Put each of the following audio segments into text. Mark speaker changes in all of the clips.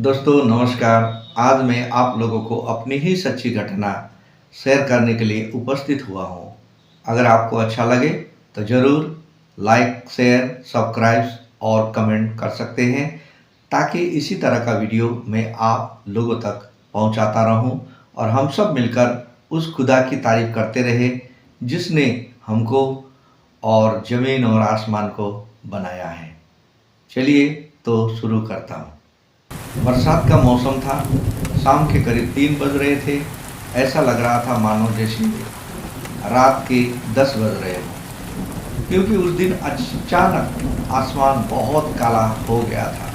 Speaker 1: दोस्तों नमस्कार। आज मैं आप लोगों को अपनी ही सच्ची घटना शेयर करने के लिए उपस्थित हुआ हूँ। अगर आपको अच्छा लगे तो ज़रूर लाइक, शेयर, सब्सक्राइब और कमेंट कर सकते हैं, ताकि इसी तरह का वीडियो मैं आप लोगों तक पहुँचाता रहूँ और हम सब मिलकर उस खुदा की तारीफ करते रहे जिसने हमको और ज़मीन और आसमान को बनाया है। चलिए तो शुरू करता हूँ। बरसात का मौसम था। शाम के करीब 3 बज रहे थे। ऐसा लग रहा था मानो जैसे रात के 10 बज रहे हों, क्योंकि उस दिन अचानक आसमान बहुत काला हो गया था।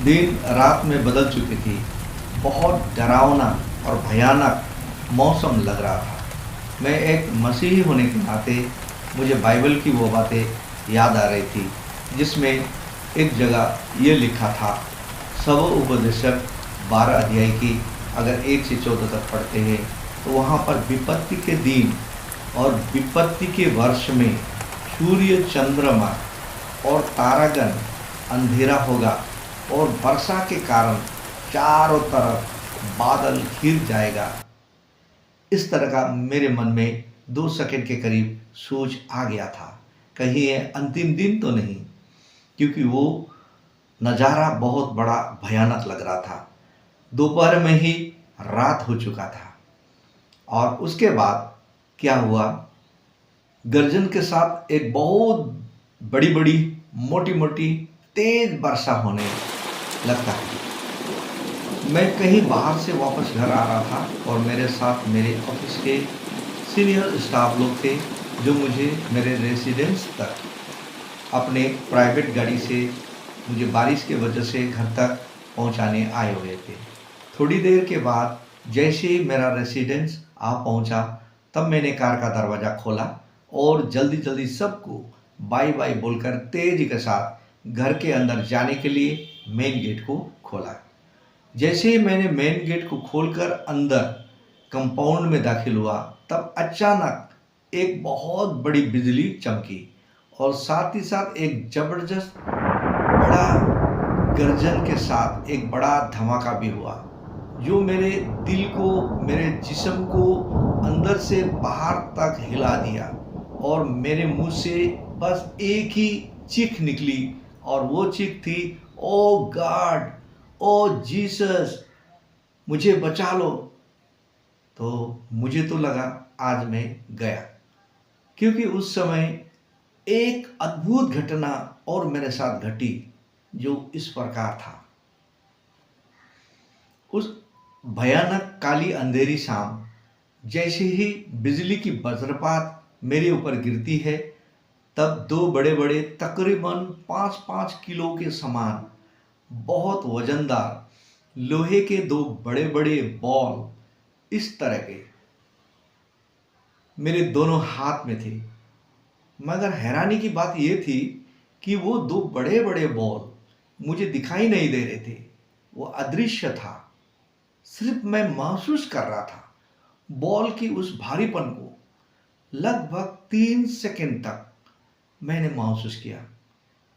Speaker 1: दिन रात में बदल चुकी थी। बहुत डरावना और भयानक मौसम लग रहा था। मैं एक मसीही होने के नाते मुझे बाइबल की वो बातें याद आ रही थी, जिसमें एक जगह ये लिखा था, सब उपदेशक 12 अध्याय की अगर 1 से 14 तक पढ़ते हैं तो वहाँ पर विपत्ति के दिन और विपत्ति के वर्ष में सूर्य, चंद्रमा और तारागण अंधेरा होगा और वर्षा के कारण चारों तरफ बादल घिर जाएगा। इस तरह का मेरे मन में 2 सेकंड के करीब सोच आ गया था। कहीं ये अंतिम दिन तो नहीं, क्योंकि वो नज़ारा बहुत बड़ा भयानक लग रहा था। दोपहर में ही रात हो चुका था और उसके बाद क्या हुआ, गर्जन के साथ एक बहुत बड़ी बड़ी मोटी मोटी तेज वर्षा होने लगता है। मैं कहीं बाहर से वापस घर आ रहा था और मेरे साथ मेरे ऑफिस के सीनियर स्टाफ लोग थे, जो मुझे मेरे रेसिडेंस तक अपने प्राइवेट गाड़ी से मुझे बारिश के वजह से घर तक पहुंचाने आए हुए थे। थोड़ी देर के बाद जैसे ही मेरा रेसिडेंस आ पहुंचा, तब मैंने कार का दरवाज़ा खोला और जल्दी जल्दी सबको बाय बाय बोलकर तेज़ी के साथ घर के अंदर जाने के लिए मेन गेट को खोला। जैसे ही मैंने मेन गेट को खोलकर अंदर कंपाउंड में दाखिल हुआ, तब अचानक एक बहुत बड़ी बिजली चमकी और साथ ही साथ एक ज़बरदस्त बड़ा गर्जन के साथ एक बड़ा धमाका भी हुआ, जो मेरे दिल को, मेरे जिस्म को अंदर से बाहर तक हिला दिया और मेरे मुंह से बस एक ही चीख निकली और वो चीख थी, ओ गॉड, ओ जीसस, मुझे बचा लो। तो मुझे तो लगा आज मैं गया, क्योंकि उस समय एक अद्भुत घटना और मेरे साथ घटी, जो इस प्रकार था। उस भयानक काली अंधेरी शाम जैसे ही बिजली की वज्रपात मेरे ऊपर गिरती है, तब 2 बड़े बड़े तकरीबन 5-5 किलो के समान बहुत वजनदार लोहे के 2 बड़े बड़े बॉल इस तरह के मेरे दोनों हाथ में थे। मगर हैरानी की बात यह थी कि वो 2 बड़े बड़े बॉल मुझे दिखाई नहीं दे रहे थे, वो अदृश्य था। सिर्फ मैं महसूस कर रहा था बॉल की उस भारीपन को। लगभग 3 सेकंड तक मैंने महसूस किया।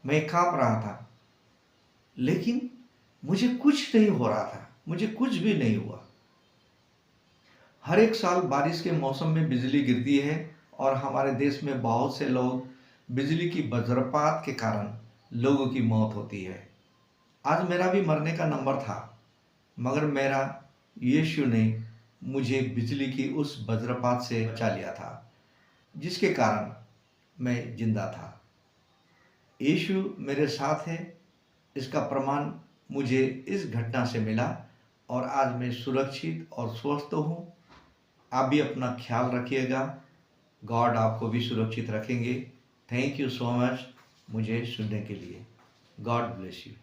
Speaker 1: मैं कांप रहा था, लेकिन मुझे कुछ नहीं हो रहा था, मुझे कुछ भी नहीं हुआ। हर एक साल बारिश के मौसम में बिजली गिरती है और हमारे देश में बहुत से लोग बिजली की वज्रपात के कारण लोगों की मौत होती है। आज मेरा भी मरने का नंबर था, मगर मेरा यीशु ने मुझे बिजली की उस वज्रपात से बचा लिया था, जिसके कारण मैं जिंदा था। यीशु मेरे साथ है, इसका प्रमाण मुझे इस घटना से मिला और आज मैं सुरक्षित और स्वस्थ हूँ। आप भी अपना ख्याल रखिएगा। गॉड आपको भी सुरक्षित रखेंगे। थैंक यू सो मच मुझे सुनने के लिए। God bless you.